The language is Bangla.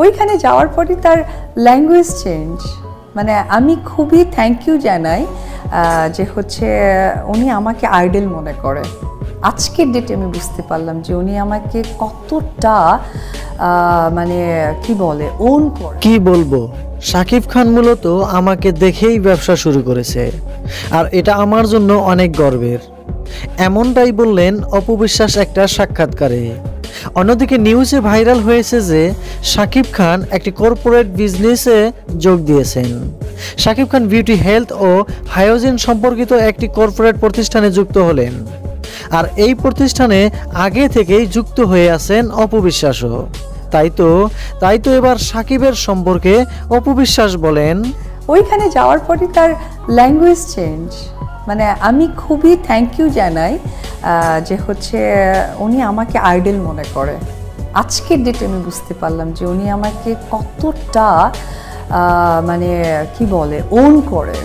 ওইখানে যাওয়ার পরই তার ল্যাঙ্গুয়েজ চেঞ্জ। মানে আমি খুবই থ্যাংক ইউ জানাই যে হচ্ছে উনি আমাকে আইডল মনে করে। আজকের ডেটে আমি বুঝতে পারলাম যে উনি আমাকে কতটা মানে কি বলে ওন করে। কি বলবো, শাকিব খান মূলত আমাকে দেখেই ব্যবসা শুরু করেছে, আর এটা আমার জন্য অনেক গর্বের। এমনটাই বললেন অপু বিশ্বাস একটা সাক্ষাৎকারে। অন্যদিকে নিউজে ভাইরাল হয়েছে যে শাকিব খান একটি কর্পোরেট বিজনেসে যোগ দিয়েছেন। শাকিব খান বিউটি হেলথ ও হাইজিন সম্পর্কিত একটি কর্পোরেট প্রতিষ্ঠানে যুক্ত হলেন, আর এই প্রতিষ্ঠানে আগে থেকেই যুক্ত হয়ে আছেন অপু বিশ্বাসও। তাই তো এবার শাকিবের সম্পর্কে অপু বিশ্বাস বলেন, ওইখানে যাওয়ার পরই তার ল্যাঙ্গুয়েজ চেঞ্জ। মানে আমি খুবই থ্যাংক ইউ জানাই যে হচ্ছে উনি আমাকে আইডল মনে করে। আজকের ডেটে আমি বুঝতে পারলাম যে উনি আমাকে কতটা মানে কি বলে ওন করে।